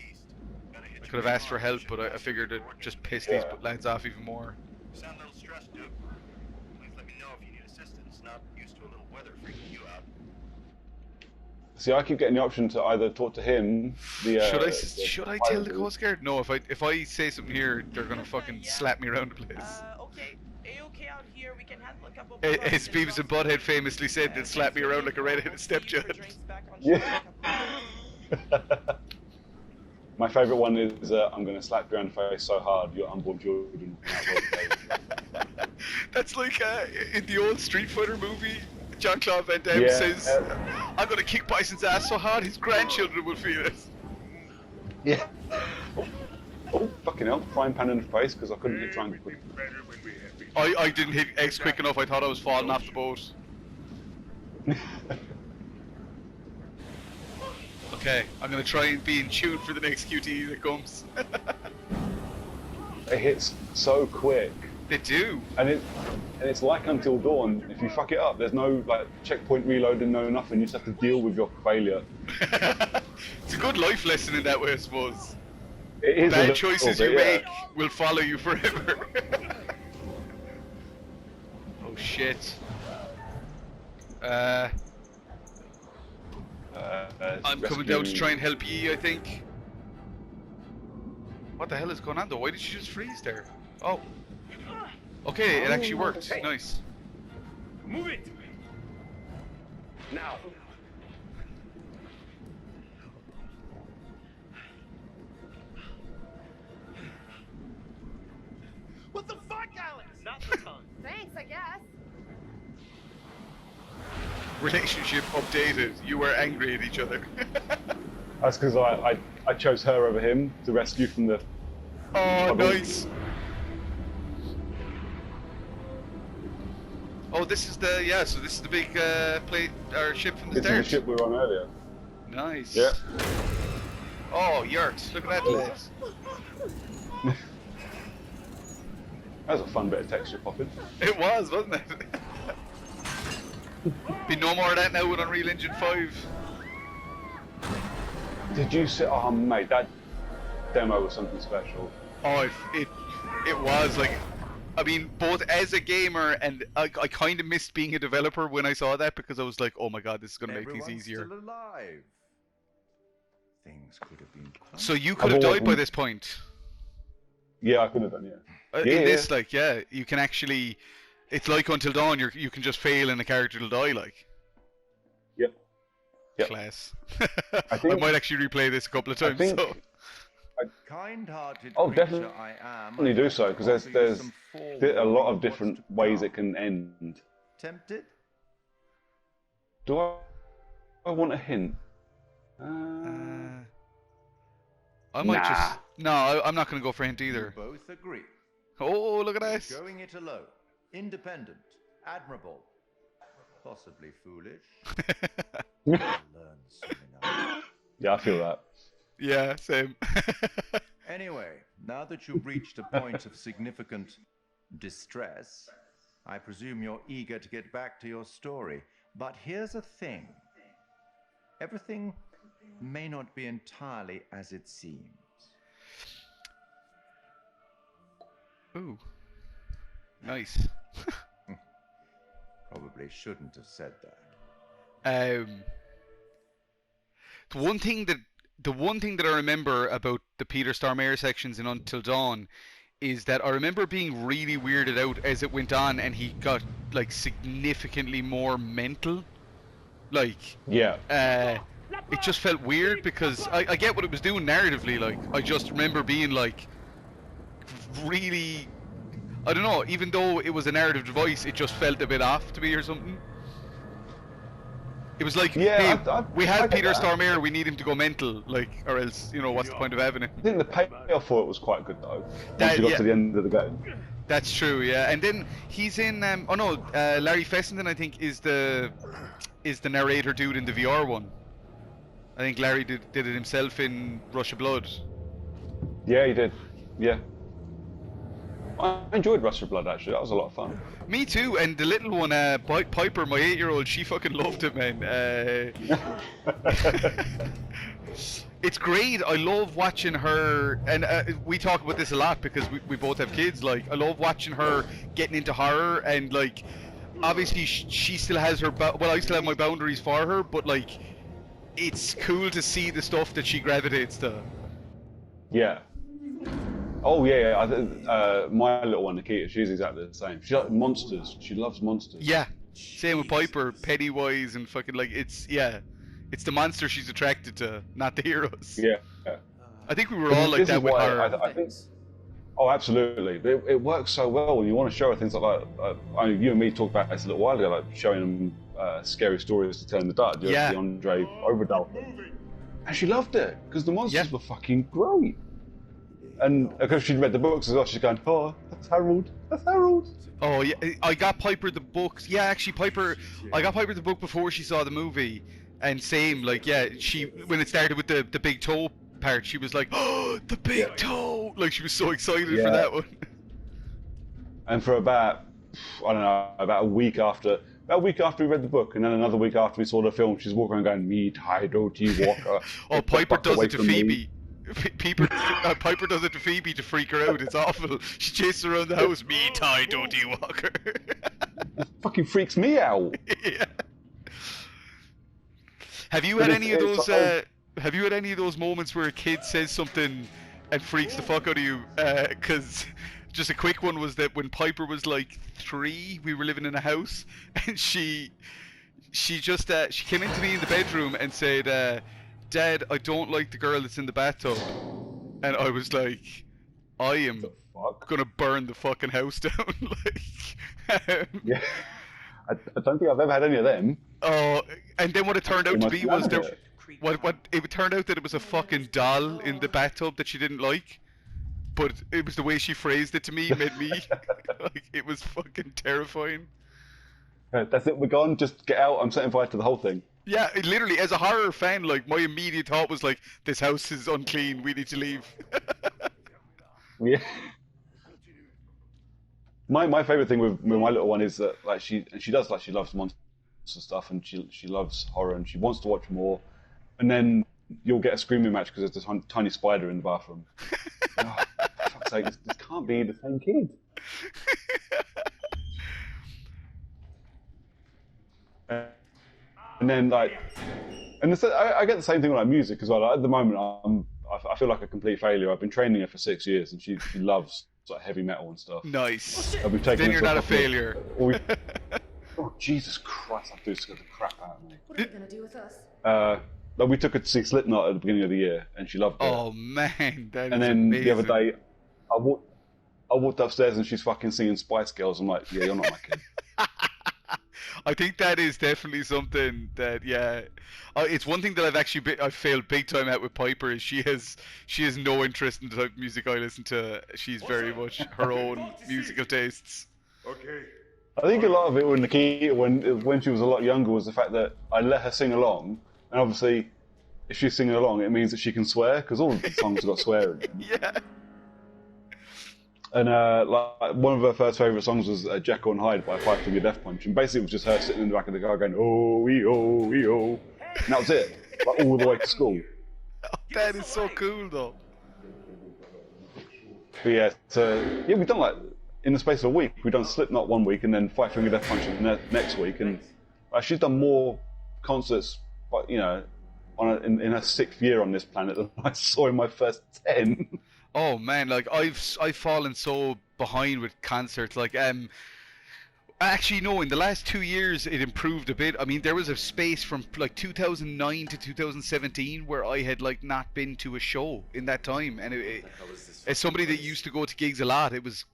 asked for help, but I figured it just pissed these lads off even more. You sound a little stressed, Duke. Please let me know if you need assistance. Not used to a little weather freaking you out. See, I keep getting the option to either talk to him. Should I tell the Coast Guard? No, if I say something here, they're gonna fucking slap me around the place. Okay. A-okay out here. We can handle a couple of As Beavis and Butthead famously said, they'd slap me around like a redheaded stepchild. Yeah. My favourite one is I'm going to slap you around the face so hard your unborn children. That's like in the old Street Fighter movie, Jean-Claude Van Damme says, "I'm going to kick Bison's ass so hard his grandchildren will feel it." Yeah. Oh, fucking hell! Frying pan in the face because I couldn't hit triangle quick. I didn't hit X quick enough. I thought I was falling off the boat. Okay, I'm gonna try and be in tune for the next QTE that comes. It hits so quick. They do. And it's like Until Dawn. If you fuck it up, there's no like checkpoint reloading, no nothing. You just have to deal with your failure. It's a good life lesson in that way, I suppose. It is. Bad choices you make will follow you forever. Oh shit. I'm coming down to try and help ye, I think. What the hell is going on though? Why did she just freeze there? Oh. Okay, it actually worked. Hey. Nice. Move it! Now! What the fuck, Alex? Not the tongue. Thanks, I guess. Relationship updated. You were angry at each other. That's because I chose her over him to rescue from the. Oh, nice. Oh, this is the so this is the big ship from the This is start. the ship we were on earlier. Nice. Yeah. Oh, yurt. Look at that place. That was a fun bit of texture popping. It was, wasn't it? Be no more of that now with Unreal Engine 5. Did you see? Oh, mate, that demo was something special. Oh, it was like, I mean, both as a gamer and I kind of missed being a developer when I saw that because I was like, oh my god, this is gonna make things easier. Still alive. Things could have been quite... So you could have died by this point. Yeah, I could have done. Yeah. In this, like, you can actually. It's like Until Dawn. You can just fail and the character will die. Like. Yep. Class. I might actually replay this a couple of times. So. Kind-hearted definitely I am. do so because there's a lot of different ways it can end. Tempted? Do I want a hint? I might Nah. just... No, I'm not going to go for a hint either. You both agree. Oh, look at this. Going it alone. Independent. Admirable. Possibly foolish. Learn soon enough. Yeah, I feel that. Yeah, same. Anyway, now that you've reached a point of significant distress, I presume you're eager to get back to your story. But here's a thing. Everything may not be entirely as it seems. Ooh. Nice. Probably shouldn't have said that. The one thing that I remember about the Peter Stormare sections in Until Dawn is that I remember being really weirded out as it went on, and he got like significantly more mental. Like, Yeah. It just felt weird because I get what it was doing narratively. Like, I just remember being like really, I don't know. Even though it was a narrative device, it just felt a bit off to me or something. It was like, Yeah, hey, we I have get Peter that. Stormare, we need him to go mental, like, or else, you know, what's the point of having him? I think the payoff for it was quite good though. That- Once you got yeah. to the end of the game. That's true, yeah. And then he's in, Larry Fessenden, I think, is the narrator dude in the VR one. I think Larry did it himself in Rush of Blood. Yeah, he did. Yeah. I enjoyed Rush of Blood actually. That was a lot of fun. Me too, and the little one, Piper, my 8-year-old, she fucking loved it, man. It's great. I love watching her, and we talk about this a lot because we both have kids. Like, I love watching her getting into horror, and like, obviously she still has her. Well, I still have my boundaries for her, but like, it's cool to see the stuff that she gravitates to. Yeah. Oh yeah, yeah. My little one, Nikita, she's exactly the same. She likes monsters. She loves monsters. Yeah, same with Piper, Pennywise, and fucking like it's the monster she's attracted to, not the heroes. Yeah. I think we were all like This that is with why horror. I think. Oh, absolutely. It works so well when you want to show her things like that. You and me talked about this a little while ago, like showing them scary stories to tell in the dark. Yeah. The Andre Overdale. And she loved it because the monsters were fucking great. And because she'd read the books as well, she's going, "Oh, that's Harold. That's Harold." Oh yeah, I got Piper the books. Yeah, actually, I got Piper the book before she saw the movie, and same, like, yeah, she when it started with the big toe part, she was like, "Oh, the big toe!" Like, she was so excited for that one. And for about, I don't know, about a week after we read the book, and then another week after we saw the film, she's walking around going, "Me, Ty, don't you walk." Oh, Piper does it to Phoebe. Piper does it to Phoebe to freak her out. It's awful. She chases around the house. Me, Ty, don't you walk her. It fucking freaks me out. Yeah. Have you had any of those? Have you had any of those moments where a kid says something and freaks the fuck out of you? Because just a quick one was that when Piper was like 3, we were living in a house, and she just she came into me in the bedroom and said, "Dad, I don't like the girl that's in the bathtub." And I was like, I am gonna burn the fucking house down. Like, yeah. I don't think I've ever had any of them. Oh, and then what it turned out to be was what it turned out that it was a fucking doll in the bathtub that she didn't like. But it was the way she phrased it to me made me like, it was fucking terrifying. That's it, we're gone, just get out, I'm setting fire to the whole thing. Yeah, it literally, as a horror fan, like, my immediate thought was like, this house is unclean, we need to leave. Yeah. My favourite thing with my little one is that, like, she loves monster stuff, and she loves horror, and she wants to watch more, and then you'll get a screaming match because there's this tiny spider in the bathroom. Oh, for fuck's sake, this can't be the same kid. And then, like, and I get the same thing with like music as well. Like, at the moment, I feel like a complete failure. I've been training her for 6 years, and she loves like heavy metal and stuff. Nice. We've taken Then you're not a failure. Oh, Jesus Christ! That dude scared the crap out of me. What are you gonna do with us? Like, we took her to see Slipknot at the beginning of the year, and she loved it. Oh man, that is and then amazing. the other day, I walked upstairs, and she's fucking singing Spice Girls. I'm like, yeah, you're not my kid. I think that is definitely something that, yeah, it's one thing that I've failed big time at with Piper is she has no interest in the type of music I listen to. She's very much her own musical tastes. Okay. I think a lot of it with Nikita when she was a lot younger was the fact that I let her sing along, and obviously, if she's singing along, it means that she can swear because all of the songs have got swearing. Yeah. And like one of her first favourite songs was Jekyll and Hyde by Five Finger Death Punch, and basically it was just her sitting in the back of the car going oh ee oh ee oh, and that was it, like all the way to school. That is so cool though. But yeah, so yeah, we've done like in the space of a week, we've done Slipknot one week and then Five Finger Death Punch next week, and she's done more concerts, but you know, in her 6th year on this planet than I saw in my first 10. Oh man, like I've fallen so behind with concerts. Like actually no, in the last 2 years it improved a bit. I mean, there was a space from like 2009 to 2017 where I had like not been to a show in that time, and as somebody that used to go to gigs a lot, it was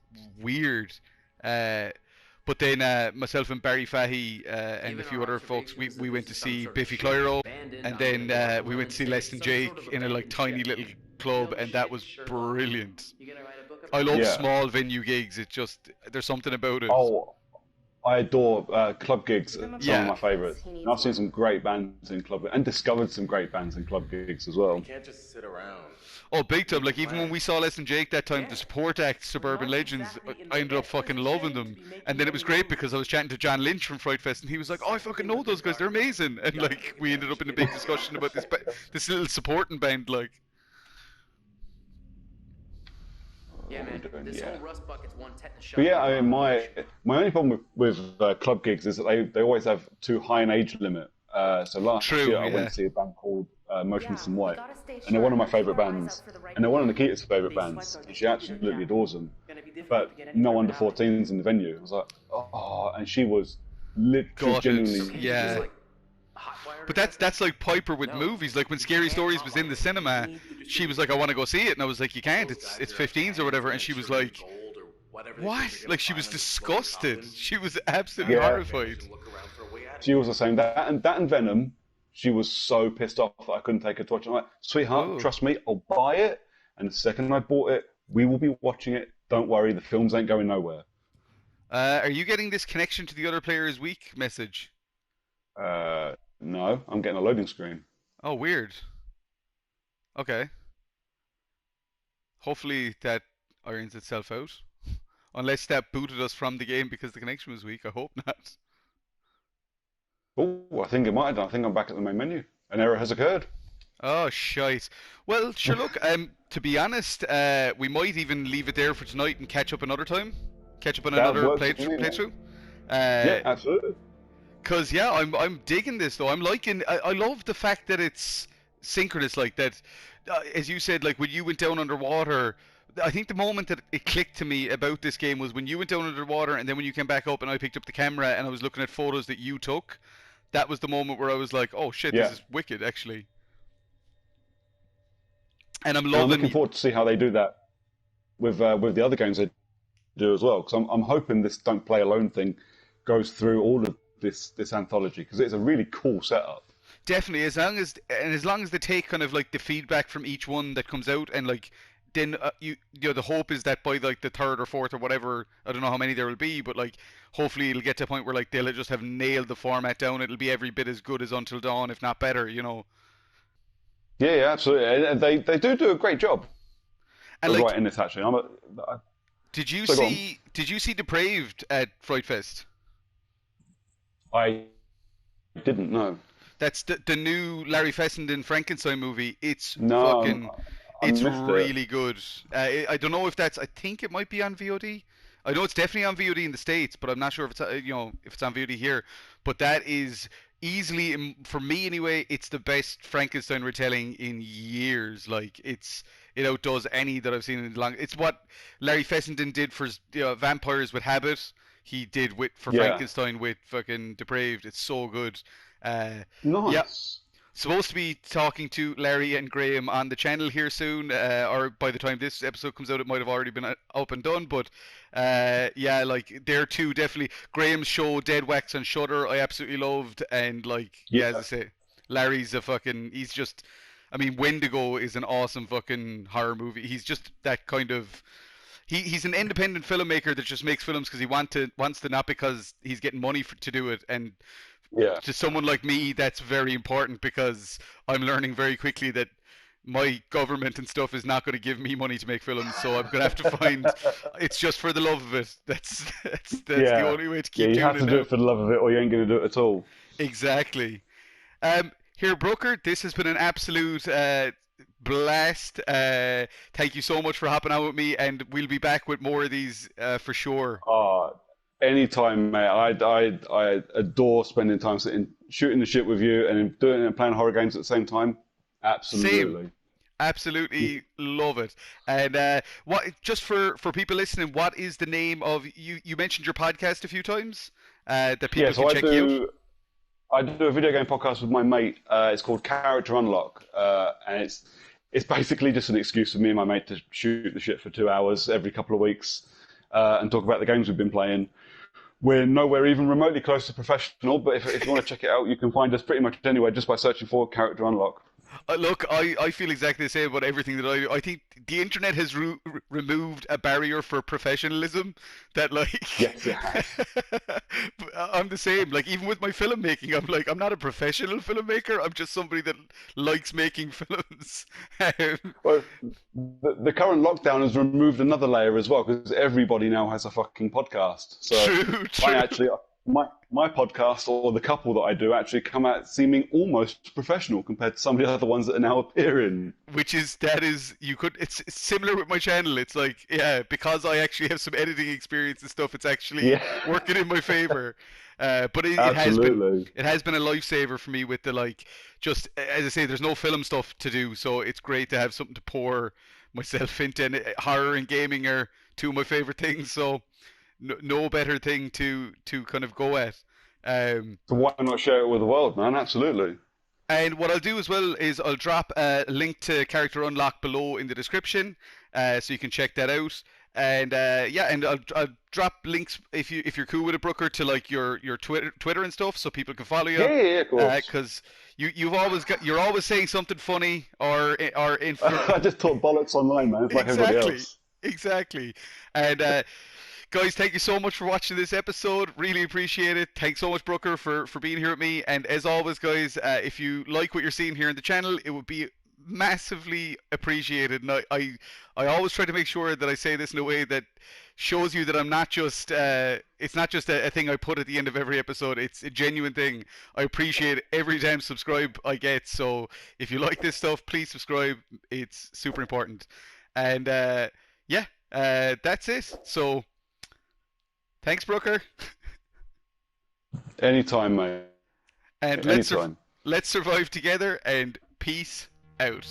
weird. But then myself and Barry Fahey and a few other folks, we went to see Biffy Clyro, and then we went to see Less Than Jake in a like tiny little club, and that was brilliant. I love small venue gigs. It's just there's something about it. Oh, I adore club gigs. Some of my favourites. And I've seen some great bands in club and discovered some great bands in club gigs as well. You can't just sit around. Oh, big time. Like, even when we saw Less Than Jake that time, the support act, Suburban Legends, I ended up fucking loving them. And then it was great because I was chatting to John Lynch from Fright Fest, and he was like, oh, I fucking know those guys, they're amazing. And, like, we ended up in a big discussion about this little supporting band, like. Yeah, man. This whole rust bucket's one tetanus shot. But yeah, I mean, my only problem with club gigs is that they always have too high an age limit. So last year I went to see a band called Motionless in White, and they're one of my favourite bands, and they're one of Nikita's favourite bands, and she absolutely adores them. But no under 14s in the venue. I was like, oh, and she was literally genuinely. Yeah. But that's like Piper with movies. Like when Scary Stories was in the cinema, she was like, I want to go see it, and I was like, you can't. It's 15s or whatever, and she was like, what? Like she was disgusted. She was absolutely horrified. She was the same. That and Venom. She was so pissed off that I couldn't take her to watch it. I'm like, sweetheart, trust me, I'll buy it, and the second I bought it, we will be watching it. Don't worry, the films ain't going nowhere. Are you getting this connection to the other player's week message? No, I'm getting a loading screen. Oh, weird. Okay. Hopefully that irons itself out. Unless that booted us from the game because the connection was weak. I hope not. Oh, I think it might have done. I think I'm back at the main menu. An error has occurred. Oh, shite. Well, sure, look, to be honest, we might even leave it there for tonight and catch up another time. Catch up on another playthrough. Yeah, absolutely. Because, yeah, I'm digging this, though. I'm liking... I love the fact that it's synchronous like that. As you said, like, when you went down underwater... I think the moment that it clicked to me about this game was when you went down underwater, and then when you came back up and I picked up the camera and I was looking at photos that you took. That was the moment where I was like, oh, shit, this is wicked, actually. And I'm looking forward to see how they do that with the other games they do as well. Because I'm hoping this Don't Play Alone thing goes through all of this anthology, because it's a really cool setup. Definitely, as long as they take kind of like the feedback from each one that comes out, and like then you know the hope is that by like the third or fourth or whatever, I don't know how many there will be, but like hopefully it'll get to a point where like they'll just have nailed the format down. It'll be every bit as good as Until Dawn, if not better, you know. Yeah, absolutely. They do a great job. And like, writing this actually. Did you see Depraved at Fright Fest? I didn't know. That's the new Larry Fessenden Frankenstein movie. It's it's really good. I don't know if I think it might be on VOD. I know it's definitely on VOD in the States, but I'm not sure if it's if it's on VOD here. But that is easily, for me anyway, it's the best Frankenstein retelling in years. Like it outdoes any that I've seen in long. It's what Larry Fessenden did for Vampires with Habit. He did for Frankenstein with fucking Depraved. It's so good. Nice. Yeah. supposed to be talking to Larry and Graham on the channel here soon, or by the time this episode comes out, it might have already been up and done. But yeah, like they're two definitely. Graham's show Dead Wax on Shudder, I absolutely loved, and like yeah, as I say, Larry's a fucking. He's just. I mean, Wendigo is an awesome fucking horror movie. He's just that kind of. He's an independent filmmaker that just makes films because he wants to, not because he's getting money to do it. And to someone like me, that's very important because I'm learning very quickly that my government and stuff is not going to give me money to make films. So I'm going to have to find. It's just for the love of it. That's the only way to keep doing it. You have to do it for the love of it, or you ain't going to do it at all. Exactly. Here, Brooker, this has been an absolute blast. Thank you so much for hopping out with me, and we'll be back with more of these for sure. Anytime, mate. I adore spending time shooting the shit with you and doing it and playing horror games at the same time. Absolutely. Same. Absolutely love it. And what? Just for people listening, what is the name of you? You mentioned your podcast a few times that people can check you out. I do a video game podcast with my mate. It's called Character Unlock, and it's basically just an excuse for me and my mate to shoot the shit for 2 hours every couple of weeks and talk about the games we've been playing. We're nowhere even remotely close to professional, but if you want to check it out, you can find us pretty much anywhere just by searching for Character Unlock. Look, I feel exactly the same about everything that I do. I think the internet has removed a barrier for professionalism that, like, yes, it has. I'm the same. Like, even with my filmmaking, I'm like, I'm not a professional filmmaker. I'm just somebody that likes making films. Well, the current lockdown has removed another layer as well because everybody now has a fucking podcast. So true. My podcast, or the couple that I do, actually come out seeming almost professional compared to some of the other ones that are now appearing. It's similar with my channel. It's like, yeah, because I actually have some editing experience and stuff, it's actually working in my favor. But it has been a lifesaver for me with the, like, just, as I say, there's no film stuff to do, so it's great to have something to pour myself into, and horror and gaming are two of my favorite things, so no better thing to kind of go at. So why not share it with the world, man? Absolutely. And what I'll do as well is I'll drop a link to Character Unlock below in the description, so you can check that out. And and I'll drop links if you're cool with it, Brooker, to like your Twitter and stuff, so people can follow you. Yeah, of course. Because you're always saying something funny or I just talk bollocks online, man. It's like everybody else. Exactly. And guys, thank you so much for watching this episode. Really appreciate it. Thanks so much, Brooker, for being here with me. And as always, guys, if you like what you're seeing here on the channel, it would be massively appreciated. And I always try to make sure that I say this in a way that shows you that I'm not just it's not just a thing I put at the end of every episode. It's a genuine thing. I appreciate every damn subscribe I get. So if you like this stuff, please subscribe. It's super important. And that's it. So thanks, Brooker. Anytime, mate. And let's survive together, and peace out.